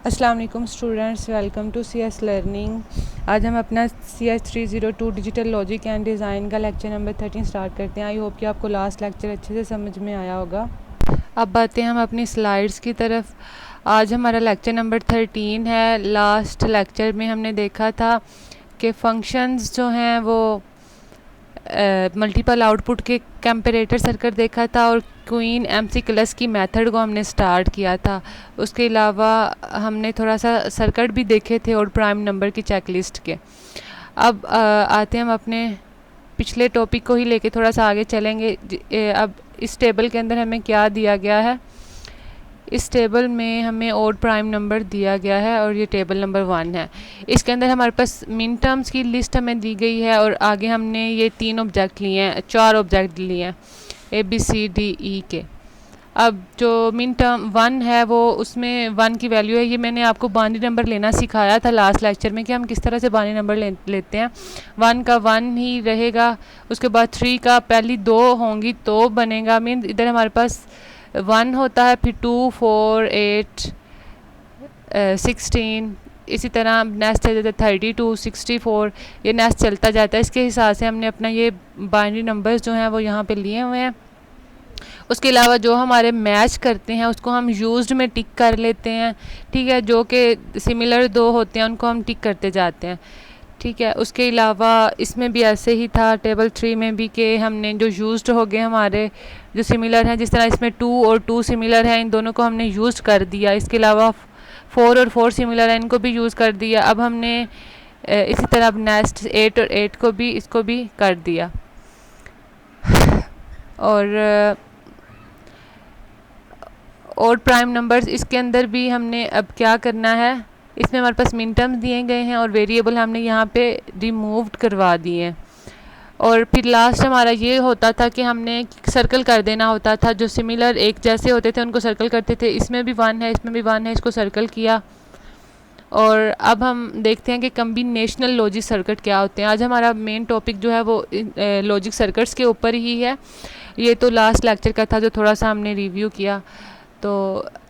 अस्सलाम वालेकुम students, welcome to CS learning. आज हम अपना CS 302 digital logic and design का लेक्चर नंबर 13 स्टार्ट करते हैं। आई होप कि आपको लास्ट लेक्चर अच्छे से समझ में आया होगा। अब आते हैं हम अपनी स्लाइड्स की तरफ। आज हमारा लेक्चर नंबर 13 है। लास्ट लेक्चर में हमने देखा था कि फंक्शंस जो हैं वो मल्टीपल आउटपुट के कंपैरेटर सर्किट देखा था और क्वीन MC+ की मेथड को हमने स्टार्ट किया था। उसके अलावा हमने थोड़ा सा सर्किट भी देखे थे और प्राइम नंबर की चेकलिस्ट के। अब आते हैं हम अपने पिछले टॉपिक को ही लेके थोड़ा सा आगे चलेंगे। अब इस टेबल के अंदर हमें क्या दिया गया है। इस टेबल में हमें ऑड प्राइम नंबर दिया गया है और ये टेबल नंबर 1 है। इसके अंदर हमारे पास मिन टर्म्स की लिस्ट हमें दी गई है और आगे हमने ये 3 ऑब्जेक्ट लिए हैं, 4 ऑब्जेक्ट लिए हैं ABCDE के। अब जो मिन टर्म 1 है वो उसमें 1 की वैल्यू है। ये मैंने आपको बाइनरी नंबर लेना सिखाया था लास्ट लेक्चर में कि हम किस तरह से बाइनरी नंबर लेते हैं। 1 का 1 ही रहेगा, उसके बाद 3 का पहली 2 होंगी तो बनेगा। मीन इधर हमारे पास 1 होता है, फिर 2, 4, 8, 16, इसी तरह नेक्स्ट है जाता है 32, 64, ये नेक्स्ट चलता जाता है। इसके हिसाब से हमने अपना ये बाइनरी नंबर्स जो हैं वो यहाँ पे लिए हुए हैं। उसके अलावा जो हमारे मैच करते हैं उसको हम यूज्ड में टिक कर लेते हैं, ठीक है। जो कि सिमिलर 2 होते हैं उनको हम टिक करते जाते हैं, ठीक है। उसके अलावा इसमें भी ऐसे ही था टेबल 3 में भी कि हमने जो यूज्ड हो गए हमारे जो सिमिलर हैं, जिस तरह इसमें 2 और 2 सिमिलर हैं, इन दोनों को हमने यूज़ कर दिया। इसके अलावा 4 और 4 सिमिलर हैं, इनको भी यूज़ कर दिया। अब हमने इसी तरह अब नेक्स्ट 8 और 8 को भी इसको भी कर दिया। और प्राइम नंबर्स इसके अंदर भी हमने अब क्या करना है, इसमें हमारे पास मिन टर्म्स दिए गए हैं और वेरिएबल हमने यहाँ पे रिमूव्ड करवा दिए हैं। और फिर लास्ट हमारा ये होता था कि हमने सर्कल कर देना होता था। जो सिमिलर एक जैसे होते थे उनको सर्कल करते थे। इसमें भी 1 है, इसमें भी 1 है, इसको सर्कल किया। और अब हम देखते हैं कि कम्बिनेशनल लॉजिक सर्किट क्या होते हैं। आज हमारा मेन टॉपिक जो है वो लॉजिक सर्किट्स के ऊपर ही है। ये तो लास्ट लेक्चर का था जो थोड़ा सा हमने रिव्यू किया। तो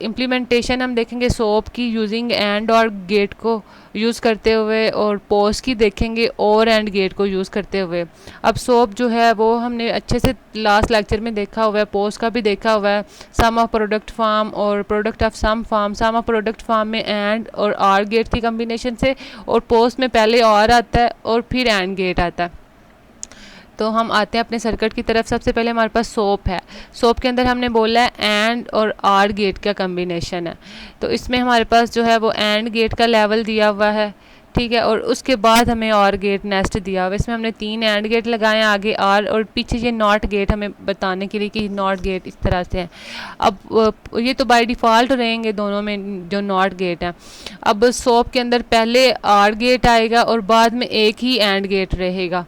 इम्प्लीमेंटेशन हम देखेंगे सोप की यूजिंग एंड और गेट को यूज़ करते हुए, और पोस की देखेंगे और एंड गेट को यूज़ करते हुए। अब सोप जो है वो हमने अच्छे से लास्ट लेक्चर में देखा हुआ है, पोस का भी देखा हुआ है, सम ऑफ प्रोडक्ट फॉर्म और product of sum form. Sum of product form में एंड और आर गेट की कम्बिनेशन से, और पोस में पहले और आता है और फिर एंड गेट आता है। तो हम आते हैं अपने सर्किट की तरफ। सबसे पहले हमारे पास सोप है। सोप के अंदर हमने बोला है एंड और आर गेट का कम्बिनेशन है। तो इसमें हमारे पास जो है वो एंड गेट का लेवल दिया हुआ है, ठीक है। और उसके बाद हमें और गेट नेक्स्ट दिया हुआ है। इसमें हमने 3 एंड गेट लगाए, आगे आर और पीछे ये नॉट गेट हमें बताने के लिए कि नॉट गेट इस तरह से है। अब ये तो बाय डिफ़ॉल्ट रहेंगे दोनों में जो नॉट गेट है। अब सोप के अंदर पहले आर गेट आएगा और बाद में एक ही एंड गेट रहेगा।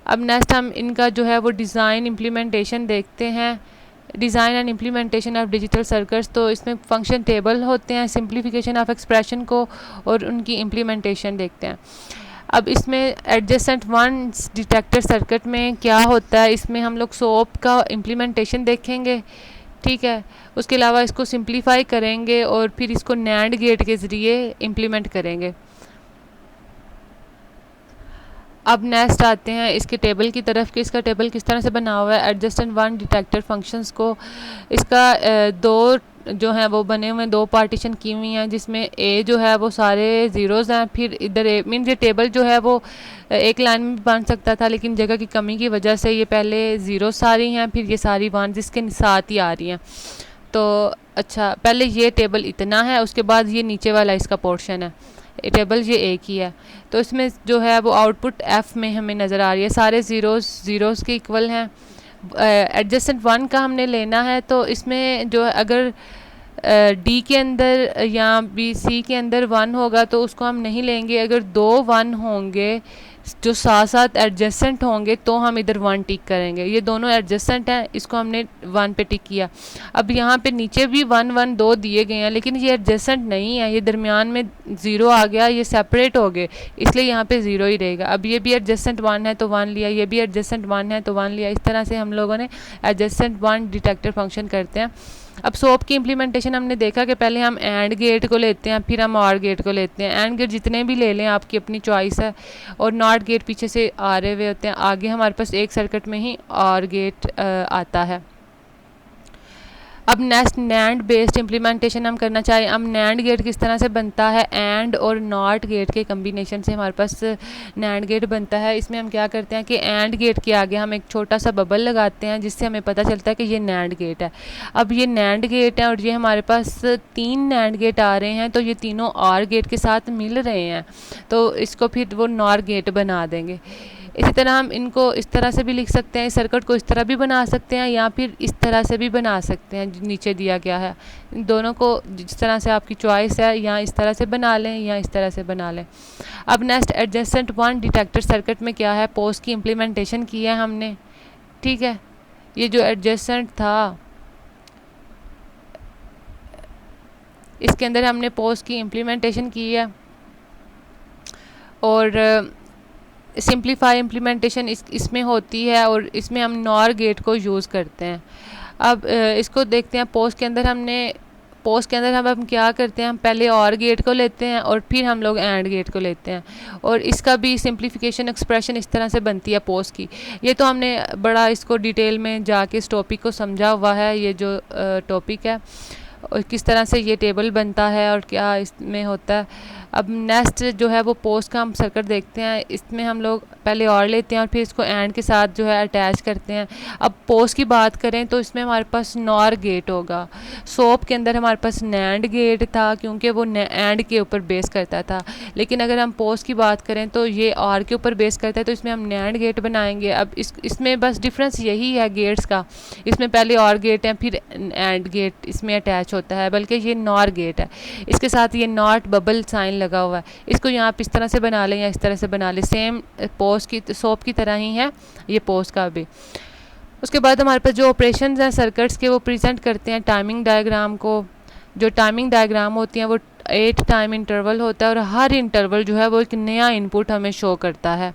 अब नेक्स्ट हम इनका जो है वो डिज़ाइन इम्प्लीमेंटेशन देखते हैं। Design and implementation of digital circuits. तो इसमें फंक्शन टेबल होते हैं, सिंप्लीफिकेशन ऑफ एक्सप्रेशन को और उनकी इम्प्लीमेंटेशन देखते हैं। अब इसमें एडजेसेंट 1 डिटेक्टर सर्किट में क्या होता है, इसमें हम लोग सोप का इम्प्लीमेंटेशन देखेंगे, ठीक है। उसके अलावा इसको सिंप्लीफाई करेंगे और फिर इसको नैंड गेट के ज़रिए इम्प्लीमेंट करेंगे। अब नेक्स्ट आते हैं इसके टेबल की तरफ कि इसका टेबल किस तरह से बना हुआ है। एडजेसेंट 1 डिटेक्टर फंक्शंस को इसका 2 जो हैं वो बने हुए 2 पार्टीशन की हुई हैं, जिसमें ए जो है वो सारे ज़ीरोज़ हैं। फिर इधर ए मीन ये टेबल जो है वो एक लाइन में बन सकता था, लेकिन जगह की कमी की वजह से ये पहले ज़ीरो सारी हैं, फिर ये सारी 1 जिसके साथ ही आ रही हैं। तो अच्छा, पहले ये टेबल इतना है, उसके बाद ये नीचे वाला इसका पोर्शन है। टेबल ये एक ही है। तो इसमें जो है वो आउटपुट एफ़ में हमें नज़र आ रही है, सारे ज़ीरोज़ के इक्वल हैं। एडजेसेंट 1 का हमने लेना है, तो इसमें जो है अगर डी के अंदर या BC के अंदर 1 होगा तो उसको हम नहीं लेंगे। अगर 2 1 होंगे जो साथ साथ एडजेसेंट होंगे तो हम इधर 1 टिक करेंगे। ये दोनों एडजेसेंट हैं, इसको हमने 1 पे टिक किया। अब यहाँ पे नीचे भी 1 1 2 दिए गए हैं, लेकिन ये एडजेसेंट नहीं है, ये दरमियान में 0 आ गया, ये सेपरेट हो गए, इसलिए यहाँ पे 0 ही रहेगा। अब ये भी एडजेसेंट 1 है तो 1 लिया, ये भी एडजेसेंट 1 है तो 1 लिया। इस तरह से हम लोगों ने एडजेसेंट 1 डिटेक्टर फंक्शन करते हैं। अब सोप की इम्प्लीमेंटेशन हमने देखा कि पहले हम एंड गेट को लेते हैं, फिर हम और गेट को लेते हैं। एंड गेट जितने भी ले लें आपकी अपनी चॉइस है, और नॉट गेट पीछे से आ रहे हुए होते हैं। आगे हमारे पास एक सर्किट में ही और गेट आता है। अब नेक्स्ट नैंड बेस्ड इम्प्लीमेंटेशन हम करना चाहें। अब नैंड गेट किस तरह से बनता है, एंड और नॉट गेट के कम्बिनेशन से हमारे पास नैंड गेट बनता है। इसमें हम क्या करते हैं कि एंड गेट के आगे हम एक छोटा सा बबल लगाते हैं, जिससे हमें पता चलता है कि ये नैंड गेट है। अब ये नैंड गेट है और ये हमारे पास 3 नैंड गेट आ रहे हैं, तो ये तीनों और गेट के साथ मिल रहे हैं, तो इसको फिर वो नॉर गेट बना देंगे। इसी तरह हम इनको इस तरह से भी लिख सकते हैं, इस सर्किट को इस तरह भी बना सकते हैं, या फिर इस तरह से भी बना सकते हैं, नीचे दिया गया है। इन दोनों को जिस तरह से आपकी चॉइस है, या इस तरह से बना लें या इस तरह से बना लें। अब next adjacent one detector circuit में क्या है, पोस्ट की इम्प्लीमेंटेशन की है हमने, ठीक है। ये जो एडजेसेंट था, इसके अंदर हमने पोस्ट की इम्प्लीमेंटेशन की है, और सिंप्लीफाई इम्प्लीमेंटेशन इसमें होती है, और इसमें हम नॉर गेट को यूज़ करते हैं। अब इसको देखते हैं। पोस्ट के अंदर हम क्या करते हैं, हम पहले और गेट को लेते हैं और फिर हम लोग एंड गेट को लेते हैं, और इसका भी सिंप्लीफिकेशन एक्सप्रेशन इस तरह से बनती है पोस्ट की। ये तो हमने बड़ा इसको डिटेल में जाके इस टॉपिक को समझा हुआ है, ये जो टॉपिक है, और किस तरह से ये टेबल बनता है और क्या इसमें होता है। अब नेक्स्ट जो है वो पोस्ट का हम सर्किट देखते हैं। इसमें हम लोग पहले और लेते हैं और फिर इसको एंड के साथ जो है अटैच करते हैं। अब पोस्ट की बात करें तो इसमें हमारे पास नॉर गेट होगा। सोप के अंदर हमारे पास नैंड गेट था, क्योंकि वो एंड के ऊपर बेस करता था। लेकिन अगर हम पोस्ट की बात करें तो ये और के ऊपर बेस करता है, तो इसमें हम नैंड गेट बनाएंगे। अब इसमें बस डिफरेंस यही है गेट्स का, इसमें पहले और गेट है फिर एंड गेट इसमें अटैच होता है, बल्कि ये नॉर गेट है। इसके साथ ये नॉट बबल साइन लगा हुआ है। इसको यहाँ पे इस तरह से बना लें या इस तरह से बना लें, सेम पोस्ट की सोप की तरह ही है ये पोस्ट का भी। उसके बाद हमारे पास जो ऑपरेशंस हैं सर्किट्स के, वो प्रेजेंट करते हैं टाइमिंग डायग्राम को। जो टाइमिंग डायग्राम होती हैं वो 8 टाइम इंटरवल होता है, और हर इंटरवल जो है वो एक नया इनपुट हमें शो करता है।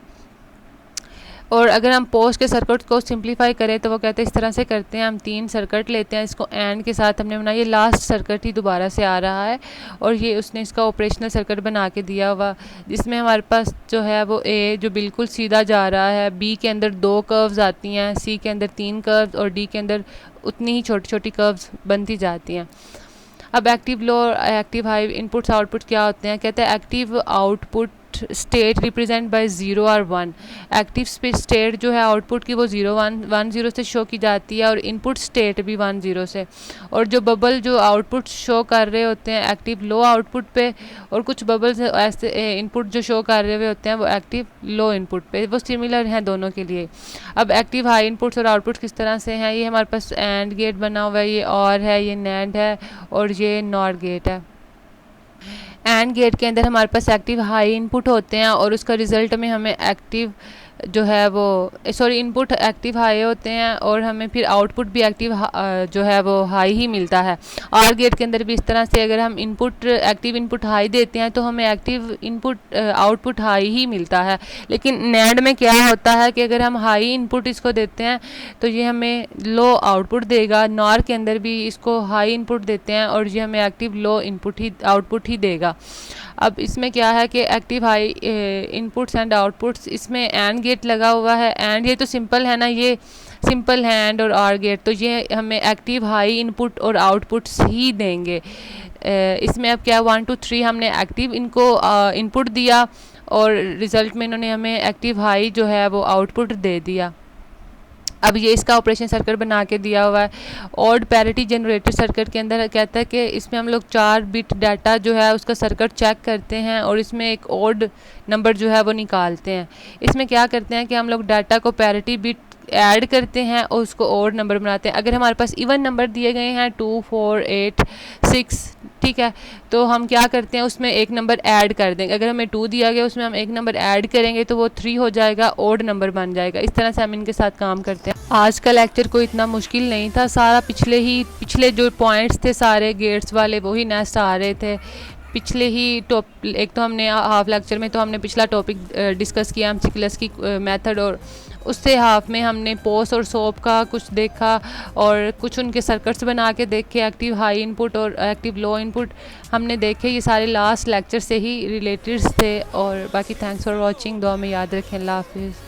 और अगर हम पोस्ट के सर्किट को सिंप्लीफाई करें तो वो कहते हैं इस तरह से करते हैं। हम 3 सर्किट लेते हैं, इसको एंड के साथ हमने बनाया। ये लास्ट सर्किट ही दोबारा से आ रहा है, और ये उसने इसका ऑपरेशनल सर्किट बना के दिया हुआ, जिसमें हमारे पास जो है वो ए जो बिल्कुल सीधा जा रहा है, बी के अंदर 2 कर्व्स आती हैं, सी के अंदर 3 कर्व्स, और डी के अंदर उतनी ही छोटी छोटी कर्व्स बनती जाती हैं। अब एक्टिव लो और एक्टिव हाई इनपुट्स आउटपुट क्या होते हैं। कहते हैं active output state represent by 0 और 1। एक्टिव स्टेट जो है आउटपुट की वो 0 से शो की जाती है, और इनपुट स्टेट भी 10 से। और जो बबल जो आउटपुट शो कर रहे होते हैं एक्टिव लो आउटपुट पे, और कुछ बबल्स ऐसे इनपुट जो शो कर रहे हुए होते हैं वो एक्टिव लो इनपुट पे, वो सिमिलर हैं दोनों के लिए। अब एक्टिव हाई इनपुट्स और आउटपुट किस तरह से हैं, ये हमारे पास एंड गेट बना हुआ है, ये और है, ये नैंड है, और ये नॉर गेट है। एंड गेट के अंदर हमारे पास एक्टिव हाई इनपुट होते हैं, और उसका रिज़ल्ट में हमें एक्टिव जो है वो इनपुट एक्टिव हाई होते हैं, और हमें फिर आउटपुट भी एक्टिव जो है वो हाई ही मिलता है। और गेट के अंदर भी इस तरह से अगर हम एक्टिव इनपुट हाई देते हैं तो हमें एक्टिव इनपुट आउटपुट हाई ही मिलता है। लेकिन नैंड में क्या होता है कि अगर हम हाई इनपुट इसको देते हैं तो ये हमें लो आउटपुट देगा। नॉर के अंदर भी इसको हाई इनपुट देते हैं और ये हमें एक्टिव लो आउटपुट ही देगा। अब इसमें क्या है कि active high inputs and outputs, इसमें एंड गेट लगा हुआ है। एंड ये तो सिंपल है ना, ये सिंपल है एंड और आर गेट, तो ये हमें एक्टिव हाई इनपुट और आउटपुट्स ही देंगे। इसमें अब क्या 1 2 3 हमने एक्टिव इनको इनपुट दिया, और रिज़ल्ट में इन्होंने हमें एक्टिव हाई जो है वो आउटपुट दे दिया। अब ये इसका ऑपरेशन सर्किट बना के दिया हुआ है। ऑड पैरिटी जनरेटर सर्किट के अंदर कहता है कि इसमें हम लोग 4 बिट डाटा जो है उसका सर्किट चेक करते हैं, और इसमें एक ऑड नंबर जो है वो निकालते हैं। इसमें क्या करते हैं कि हम लोग डाटा को पैरिटी बिट ऐड करते हैं और उसको ऑड नंबर बनाते हैं। अगर हमारे पास इवन नंबर दिए गए हैं 2 4 8 6, ठीक है, तो हम क्या करते हैं उसमें एक नंबर ऐड कर देंगे। अगर हमें 2 दिया गया उसमें हम एक नंबर ऐड करेंगे तो वो 3 हो जाएगा, ऑड नंबर बन जाएगा। इस तरह से हम इनके साथ काम करते हैं। आज का लेक्चर कोई इतना मुश्किल नहीं था, सारा पिछले जो पॉइंट्स थे सारे गेट्स वाले वही नेक्स्ट आ रहे थे। पिछले ही एक तो हमने हाफ लेक्चर में तो हमने पिछला टॉपिक डिस्कस किया एमसीक्यूएस की मेथड, और उससे हाफ में हमने पोस और सोप का कुछ देखा और कुछ उनके सर्किट्स बना के देखे, एक्टिव हाई इनपुट और एक्टिव लो इनपुट हमने देखे। ये सारे लास्ट लेक्चर से ही रिलेटेड थे। और बाकी थैंक्स फॉर वॉचिंग, दुआ में याद रखें। अल्लाह हाफिज़।